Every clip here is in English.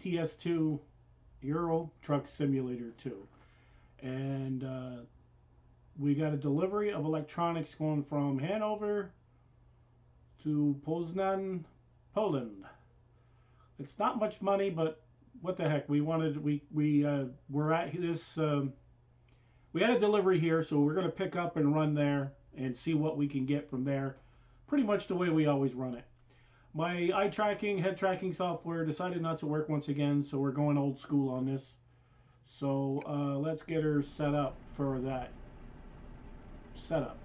ETS 2 Euro Truck Simulator 2. And we got a delivery of electronics going from Hanover to Poznan, Poland. It's not much money, but what the heck? We wanted we're at this. We had a delivery here, so we're going to pick up and run there and see what we can get from there. Pretty much the way we always run it. My eye tracking, head tracking software decided not to work once again, so we're going old school on this. So let's get her set up for that setup.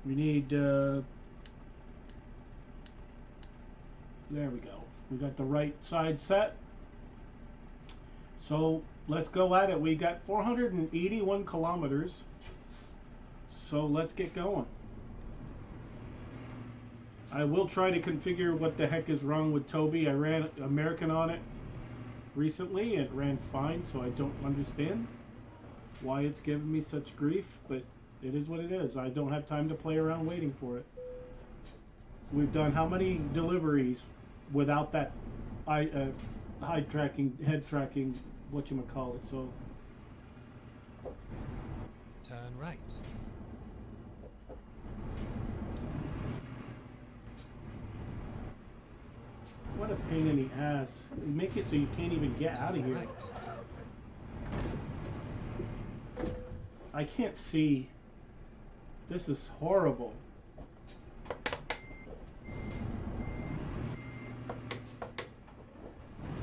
We need, there we go. We got the right side set. So let's go at it. We got 481 kilometers. So let's get going. I will try to configure what the heck is wrong with Toby. I ran American on it recently. It ran fine, so I don't understand why it's giving me such grief, but it is what it is. I don't have time to play around waiting for it. We've done how many deliveries without that eye tracking, head tracking, whatchamacallit, so... Turn right. What a pain in the ass. Make it so you can't even get out of here. Right. I can't see. This is horrible.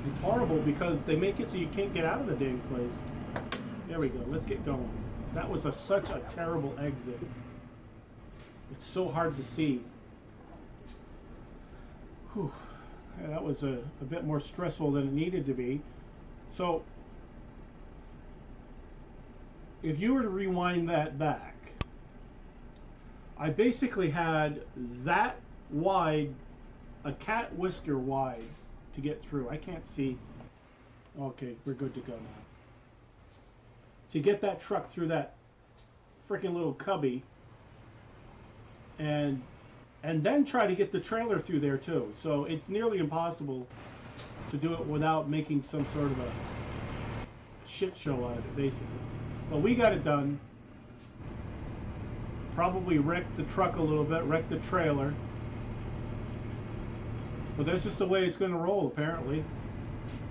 It's horrible because they make it so you can't get out of the dang place. There we go. Let's get going. That was such a terrible exit. It's so hard to see. Whew. Yeah, that was a bit more stressful than it needed to be. So, if you were to rewind that back, I basically had that wide, a cat whisker wide, to get through. I can't see. Okay, we're good to go now. To get that truck through that freaking little cubby, and then try to get the trailer through there too. So it's nearly impossible to do it without making some sort of a shit show out of it, basically. But we got it done. Probably wrecked the truck a little bit, wrecked the trailer. But that's just the way it's going to roll, apparently.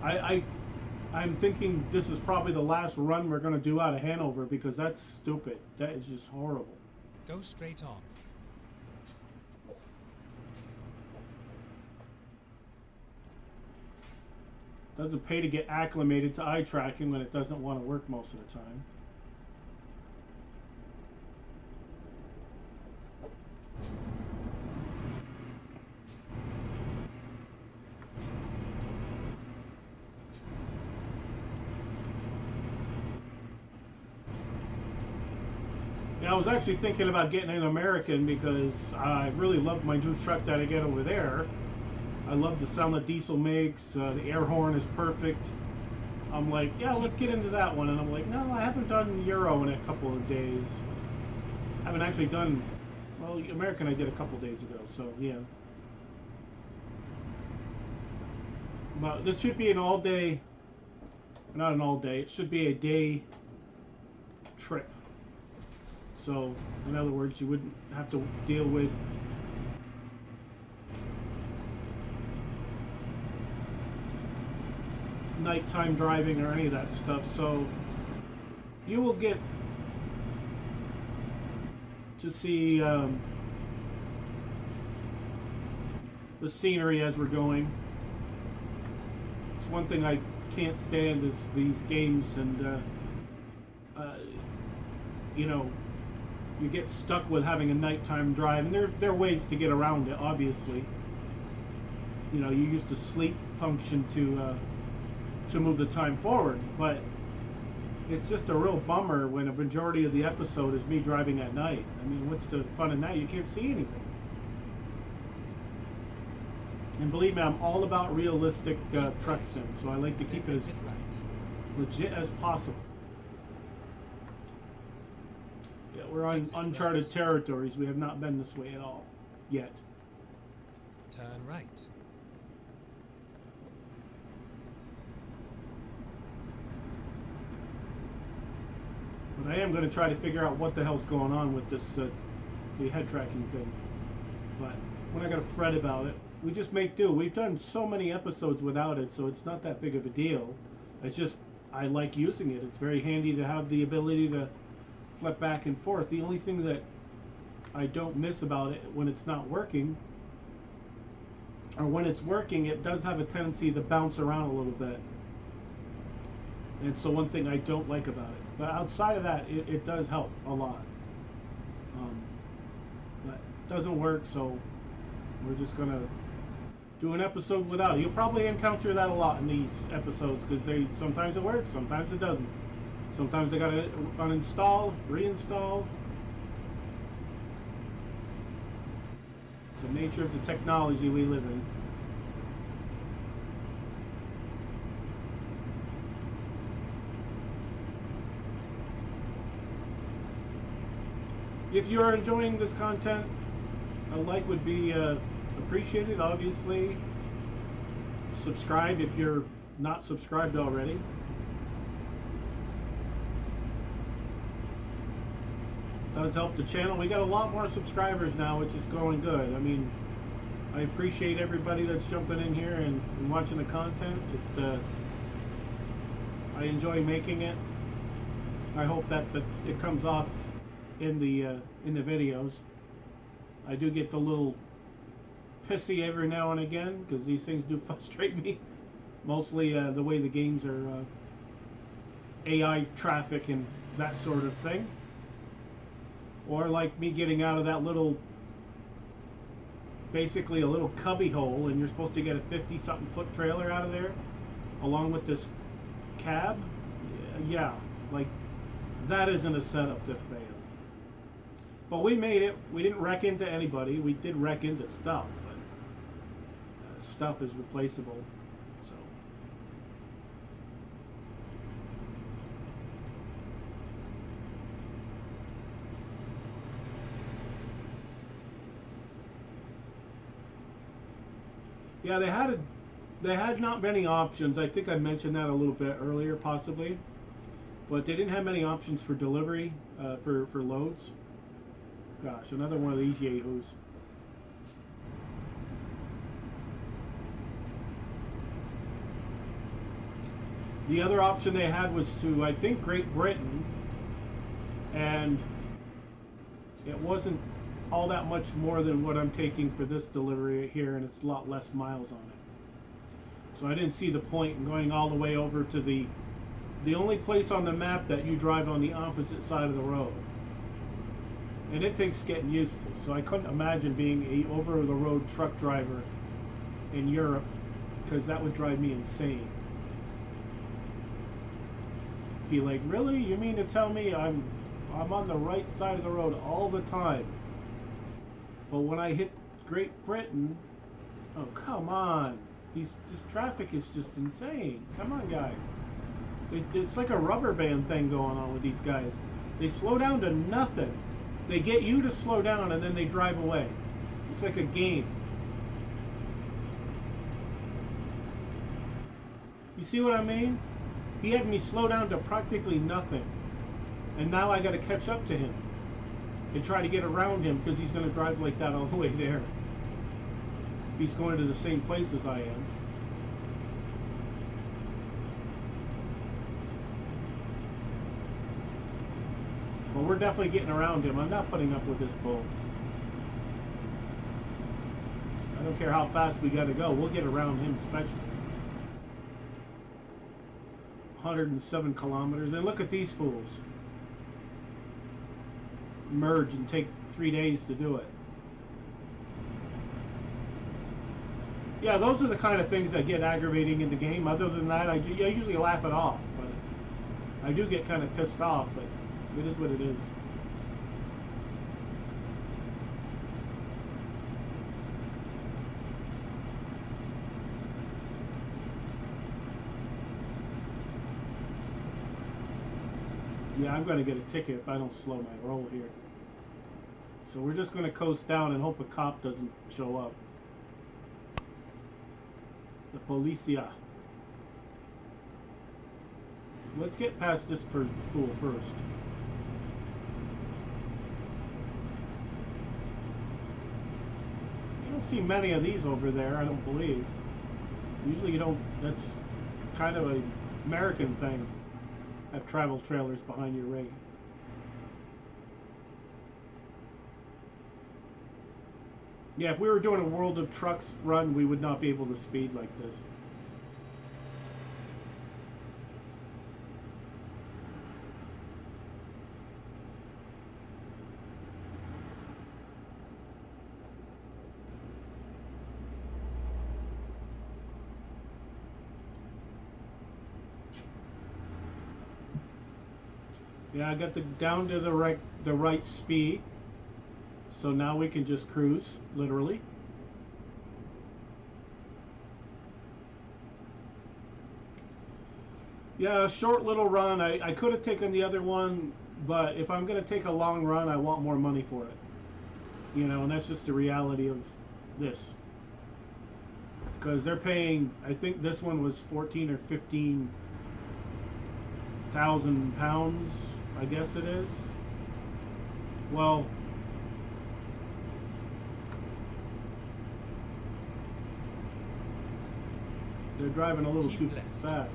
I'm thinking this is probably the last run we're going to do out of Hanover, because that's stupid. That is just horrible. Go straight on. Doesn't pay to get acclimated to eye tracking when it doesn't want to work most of the time. Yeah, I was actually thinking about getting an American because I really love my new truck that I get over there. I love the sound that diesel makes. The air horn is perfect. I'm like, yeah, let's get into that one. And I'm like, no, I haven't done Euro in a couple of days. I haven't actually done, well, American I did a couple of days ago, so yeah. But this should be an all-day, not an all-day, it should be a day trip. So, in other words, you wouldn't have to deal with nighttime driving or any of that stuff. So, you will get to see the scenery as we're going. It's one thing I can't stand is these games, and you know, you get stuck with having a nighttime drive, and there are ways to get around it, obviously. You know, you use the sleep function to move the time forward, but it's just a real bummer when a majority of the episode is me driving at night. I mean, what's the fun in that? You can't see anything. And believe me, I'm all about realistic truck sims, so I like to keep it as legit as possible. Yeah, we're on uncharted territories. We have not been this way at all, yet. Turn right. But I am going to try to figure out what the hell's going on with this the head tracking thing. But we're not going to fret about it. We just make do. We've done so many episodes without it, so it's not that big of a deal. It's just I like using it. It's very handy to have the ability to flip back and forth. The only thing that I don't miss about it when it's not working, or when it's working, it does have a tendency to bounce around a little bit. And so one thing I don't like about it. But outside of that, it does help a lot. But it doesn't work, so we're just going to do an episode without it. You'll probably encounter that a lot in these episodes because sometimes it works, sometimes it doesn't. Sometimes they got to uninstall, reinstall. It's the nature of the technology we live in. If you're enjoying this content, a like would be appreciated, obviously. Subscribe if you're not subscribed already. Does help the channel. We got a lot more subscribers now, which is going good. I mean, I appreciate everybody that's jumping in here and watching the content. I enjoy making it. I hope that it comes off in the videos. I do get the little pissy every now and again because these things do frustrate me. Mostly the way the games are AI traffic and that sort of thing. Or like me getting out of that little, basically a little cubby hole, and you're supposed to get a 50-something foot trailer out of there along with this cab. Yeah, like that isn't a setup to fail. But we made it. We didn't wreck into anybody. We did wreck into stuff, but stuff is replaceable. So yeah, they had not many options. I think I mentioned that a little bit earlier, possibly, but they didn't have many options for delivery for loads. Gosh, another one of these yahoos. The other option they had was to, I think, Great Britain, and it wasn't all that much more than what I'm taking for this delivery here, and it's a lot less miles on it. So I didn't see the point in going all the way over to the only place on the map that you drive on the opposite side of the road. And it takes getting used to. So I couldn't imagine being a over-the-road truck driver in Europe, because that would drive me insane. Be like, really? You mean to tell me I'm on the right side of the road all the time? But when I hit Great Britain, oh come on! This traffic is just insane. Come on, guys. It's like a rubber band thing going on with these guys. They slow down to nothing. They get you to slow down and then they drive away. It's like a game. You see what I mean? He had me slow down to practically nothing. And now I got to catch up to him and try to get around him because he's going to drive like that all the way there. He's going to the same place as I am. But we're definitely getting around him. I'm not putting up with this bull. I don't care how fast we got to go. We'll get around him, especially. 107 kilometers. And look at these fools. Merge and take 3 days to do it. Yeah, those are the kind of things that get aggravating in the game. Other than that, I usually laugh it off. But I do get kind of pissed off. But it is what it is. Yeah, I'm going to get a ticket if I don't slow my roll here. So we're just going to coast down and hope a cop doesn't show up. The policia. Let's get past this fool first. don't see many of these over there, I don't believe. Usually you don't, that's kind of a American thing. Have travel trailers behind your rig. Yeah, if we were doing a World of Trucks run, we would not be able to speed like this. Yeah, I got the down to the right speed. So now we can just cruise, literally. Yeah, a short little run. I could have taken the other one, but if I'm going to take a long run, I want more money for it. You know, and that's just the reality of this. Because they're paying, I think this one was 14 or 15,000 pounds, I guess it is. Well, they're driving a little too fast.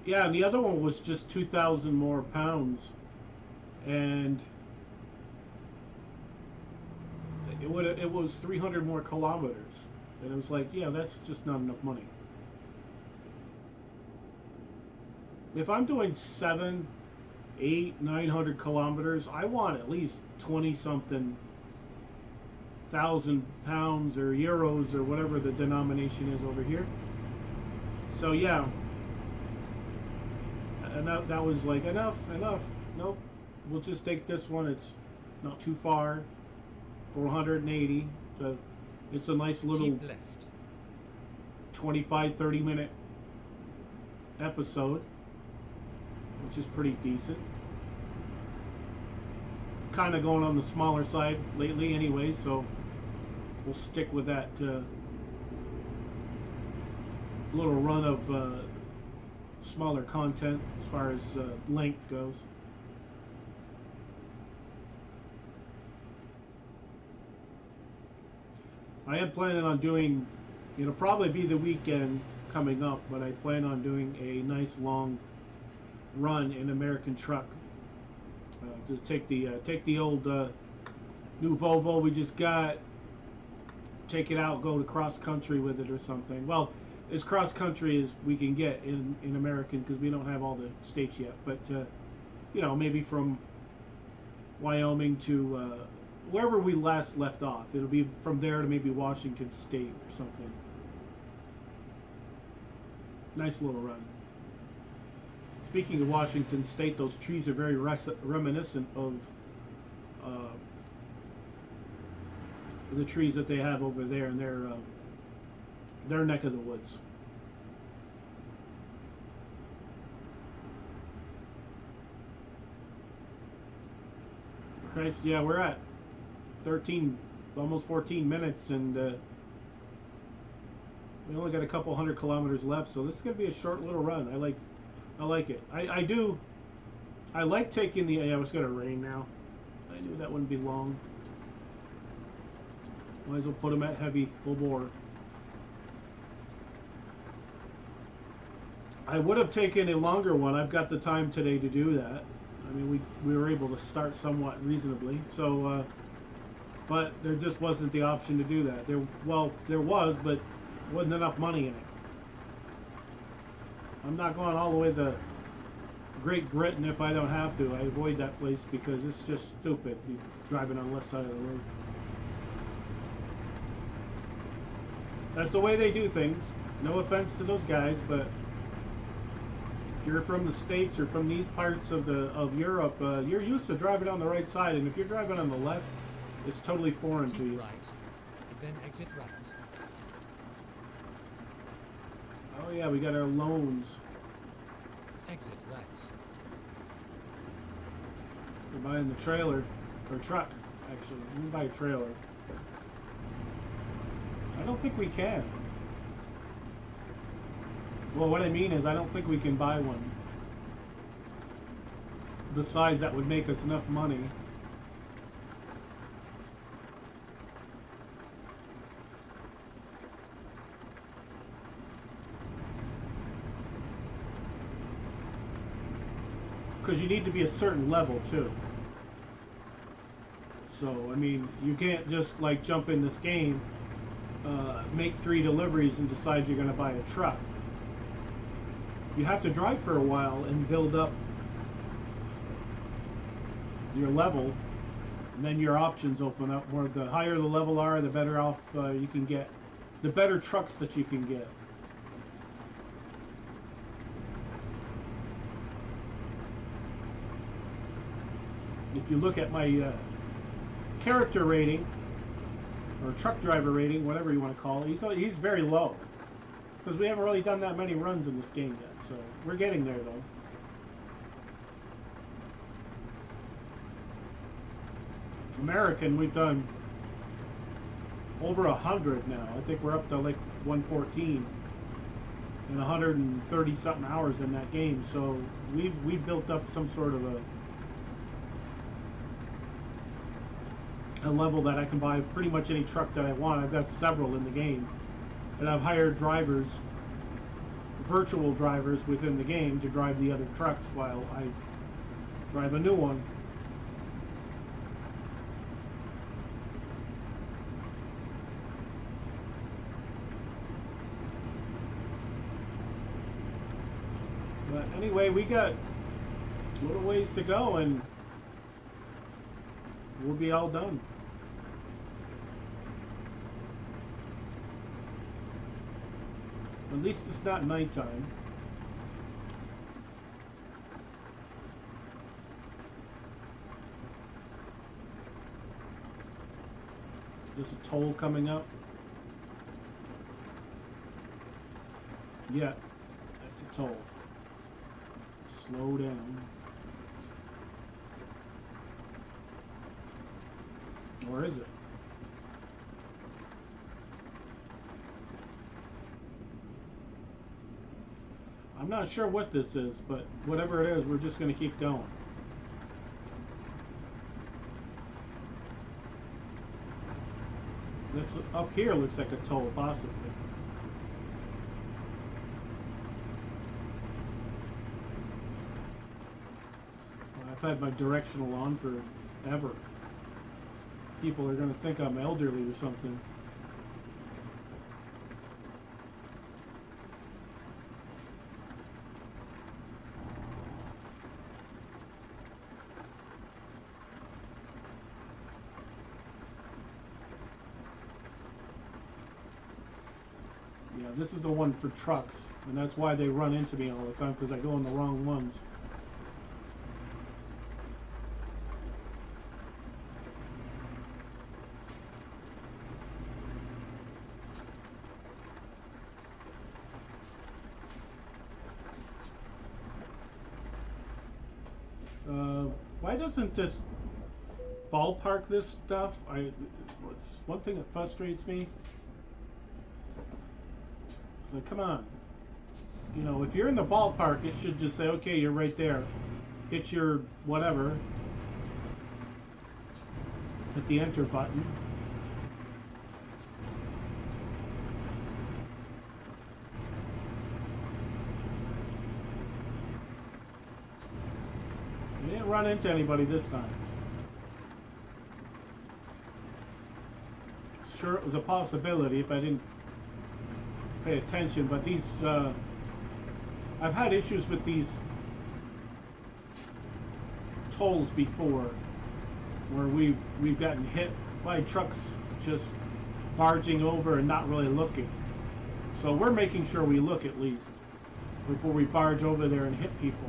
Yeah, and the other one was just 2,000 more pounds, and it was 300 more kilometers, and it was like, yeah, that's just not enough money. If I'm doing 7, 8, 900 kilometers, I want at least 20 something thousand pounds or euros or whatever the denomination is over here. So yeah, and that was like enough. Nope, we'll just take this one. It's not too far. 480. So it's a nice little 25-30 minute episode, which is pretty decent. Kind of going on the smaller side lately anyway, so we'll stick with that little run of smaller content as far as length goes. I am planning on doing, it'll probably be the weekend coming up, but I plan on doing a nice long run in American truck to take the old new Volvo we just got, take it out, go to cross country with it or something. Well, as cross country as we can get in American, because we don't have all the states yet, but you know, maybe from Wyoming to wherever we last left off. It'll be from there to maybe Washington State or something. Nice little run. Speaking of Washington State, those trees are very reminiscent of the trees that they have over there in their neck of the woods. For Christ, yeah, we're at 13, almost 14 minutes, and we only got a couple 100 kilometers left, so this is going to be a short little run. I like it. I like taking the, yeah, it's going to rain now. I knew that wouldn't be long. Might as well put them at heavy, full bore. I would have taken a longer one. I've got the time today to do that. I mean, we were able to start somewhat reasonably. So, but there just wasn't the option to do that. There was, but wasn't enough money in it. I'm not going all the way to Great Britain if I don't have to. I avoid that place because it's just stupid. You're driving on the left side of the road. That's the way they do things. No offense to those guys, but if you're from the States or from these parts of Europe, you're used to driving on the right side, and if you're driving on the left, it's totally foreign to you. Right. Then exit right. Oh yeah, we got our loans. Exit right. We're buying the trailer, or truck, actually. We can buy a trailer. I don't think we can. Well, what I mean is I don't think we can buy one. the size that would make us enough money. Because you need to be a certain level too. So, I mean, you can't just like jump in this game, make 3 deliveries and decide you're going to buy a truck. You have to drive for a while and build up your level, and then your options open up. Where the higher the level are, the better off you can get, the better trucks that you can get. If you look at my character rating, or truck driver rating, whatever you want to call it, he's very low. Because we haven't really done that many runs in this game yet, so we're getting there though. American, we've done over 100 now. I think we're up to like 114 and 130 something hours in that game. So we've built up some sort of a level that I can buy pretty much any truck that I want. I've got several in the game, and I've hired drivers, virtual drivers within the game, to drive the other trucks while I drive a new one. But anyway, we got a little ways to go and we'll be all done. At least it's not nighttime. Is this a toll coming up? Yeah, that's a toll. Slow down. Or is it? I'm not sure what this is, but whatever it is, we're just going to keep going. This up here looks like a toll, possibly. Well, I've had my directional on forever. People are going to think I'm elderly or something. Yeah, this is the one for trucks, and that's why they run into me all the time, because I go in the wrong ones. Why doesn't this ballpark this stuff? It's one thing that frustrates me. Like, come on. You know, if you're in the ballpark, it should just say, okay, you're right there. Hit your whatever. Hit the enter button. You didn't run into anybody this time. Sure, it was a possibility if I didn't pay attention, but these I've had issues with these tolls before, where we've gotten hit by trucks just barging over and not really looking. So we're making sure we look at least before we barge over there and hit people.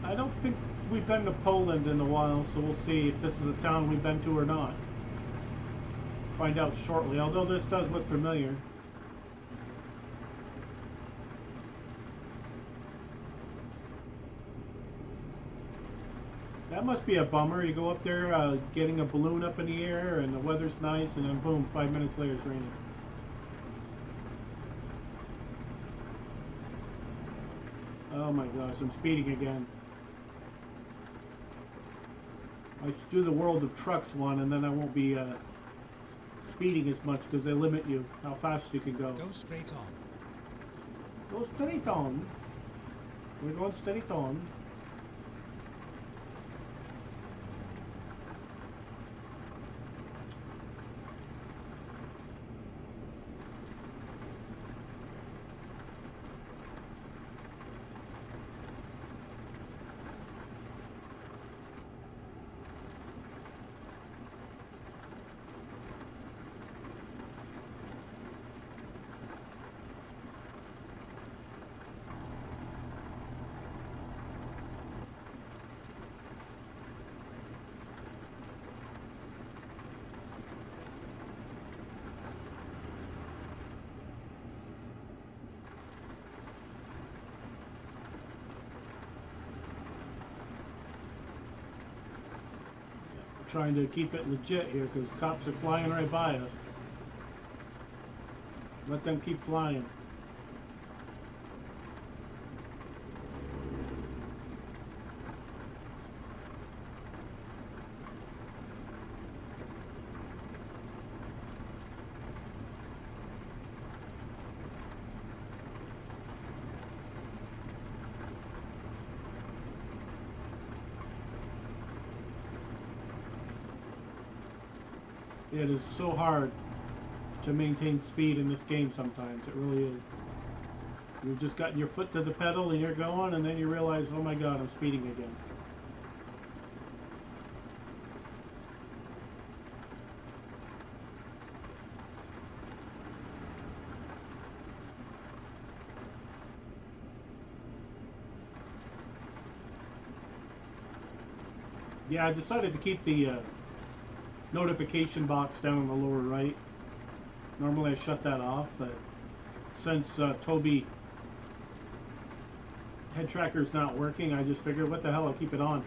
I don't think we've been to Poland in a while, so we'll see if this is a town we've been to or not. Find out shortly, although this does look familiar. That must be a bummer. You go up there getting a balloon up in the air and the weather's nice and then boom, 5 minutes later it's raining. Oh my gosh, I'm speeding again. I should do the World of Trucks one and then I won't be speeding as much because they limit you how fast you can go. Go straight on. Go straight on. We're going straight on. Trying to keep it legit here because cops are flying right by us. Let them keep flying. It is so hard to maintain speed in this game sometimes. It really is. You've just gotten your foot to the pedal and you're going and then you realize, oh my god, I'm speeding again. Yeah, I decided to keep the notification box down in the lower right. Normally I shut that off, but since Toby head tracker's not working, I just figured, what the hell, I'll keep it on.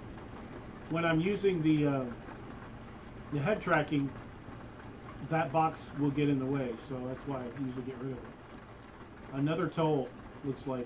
When I'm using the head tracking, that box will get in the way, so that's why I usually get rid of it. Another toll, looks like.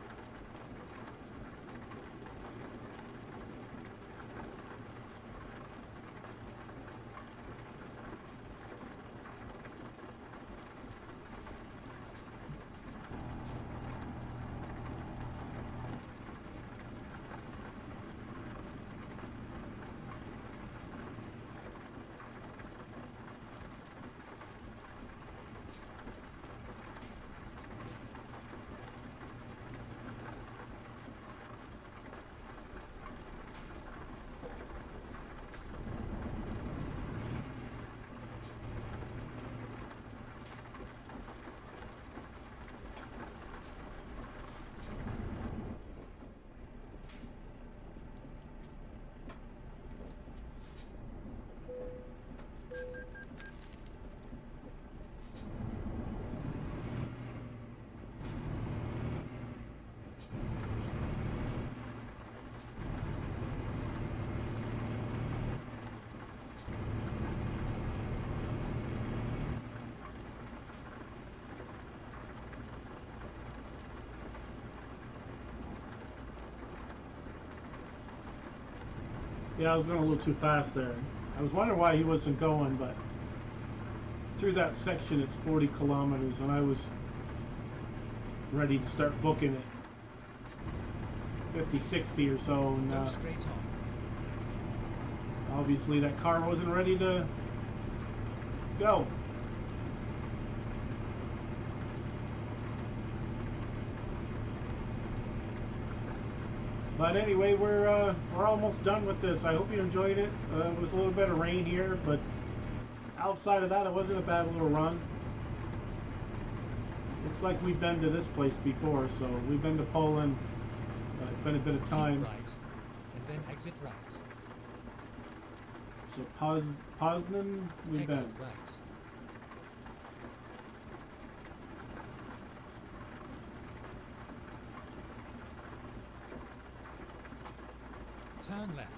Yeah, I was going a little too fast there. I was wondering why he wasn't going, but through that section it's 40 kilometers and I was ready to start booking it. 50, 60 or so, and Go straight on. obviously that car wasn't ready to go. But anyway, we're almost done with this. I hope you enjoyed it. It was a little bit of rain here, but outside of that, it wasn't a bad little run. Looks like we've been to this place before, so we've been to Poland. It's been a bit of time. Keep right, and then exit right. So Poznan, we've Exit been. right. Turn left.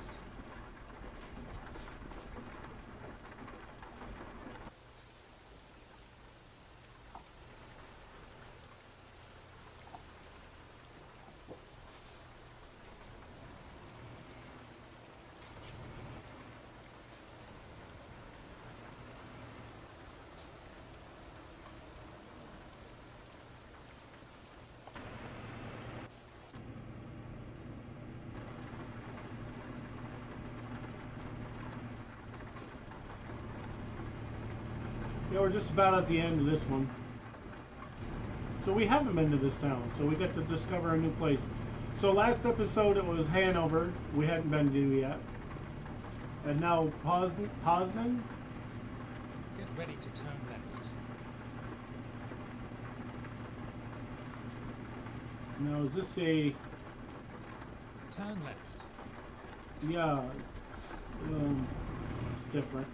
Yeah, we're just about at the end of this one. So we haven't been to this town, so we get to discover a new place. So last episode it was Hanover, we hadn't been to yet. And now Poznan? Get ready to turn left. Now is this a... Turn left. Yeah, it's different.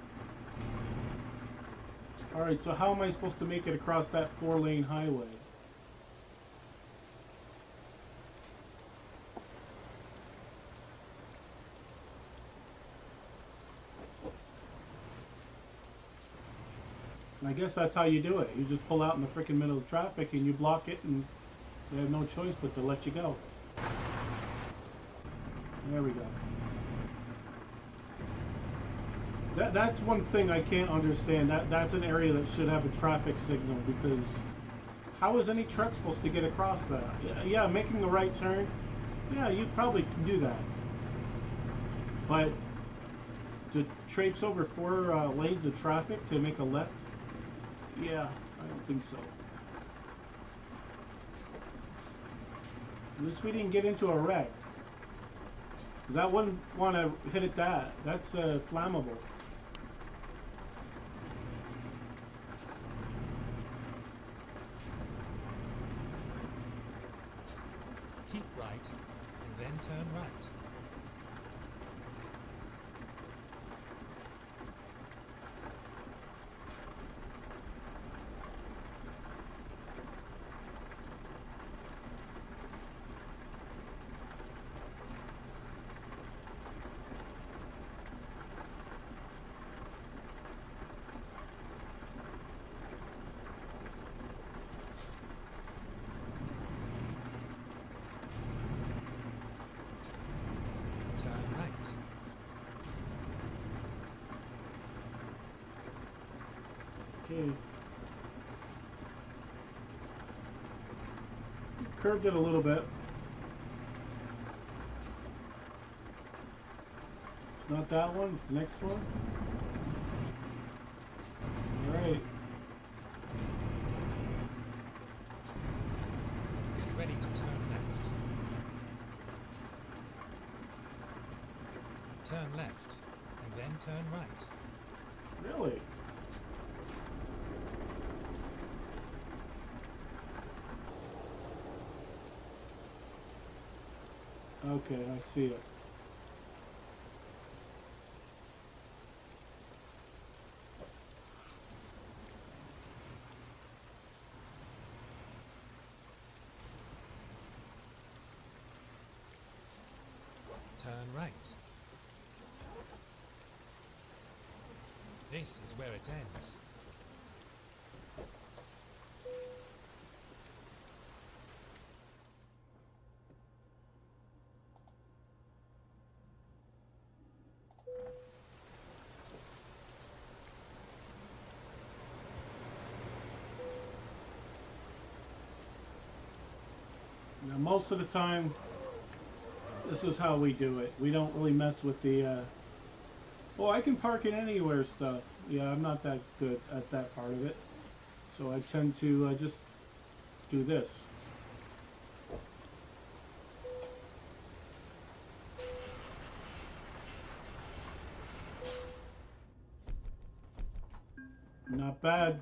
Alright, so how am I supposed to make it across that 4-lane highway? I guess that's how you do it. You just pull out in the freaking middle of traffic and you block it, and they have no choice but to let you go. There we go. That's one thing I can't understand. That's an area that should have a traffic signal, because how is any truck supposed to get across that? Yeah, making the right turn, yeah, you probably can do that. But to traipse over 4 lanes of traffic to make a left? Yeah, I don't think so. At least we didn't get into a wreck. Because I wouldn't want to hit at that. That's flammable. Keep right, and then turn right. Turn right. Okay. Curved it a little bit. It's not that one, it's the next one. Alright. Get ready to turn left. Turn left, and then turn right. Really? Okay, I see it. Turn right. This is where it ends. Now, most of the time, this is how we do it. We don't really mess with the, well, I can park it anywhere stuff. Yeah, I'm not that good at that part of it. So I tend to just do this. Not bad.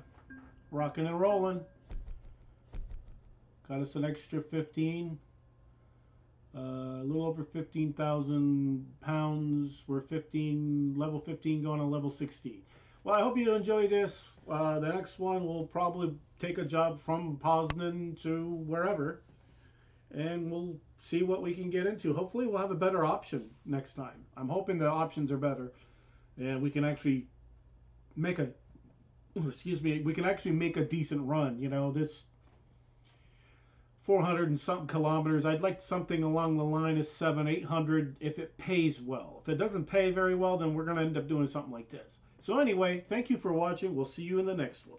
Rocking and rolling. Got us an extra 15. A little over 15,000 pounds. We're level 15 going on level 16. Well, I hope you enjoyed this. The next one will probably take a job from Poznan to wherever. And we'll see what we can get into. Hopefully we'll have a better option next time. I'm hoping the options are better. And we can actually make a... excuse me. We can actually make a decent run. You know, this... 400 and something kilometers. I'd like something along the line of 700-800 if it pays well. If it doesn't pay very well, then we're going to end up doing something like this. So anyway, thank you for watching. We'll see you in the next one.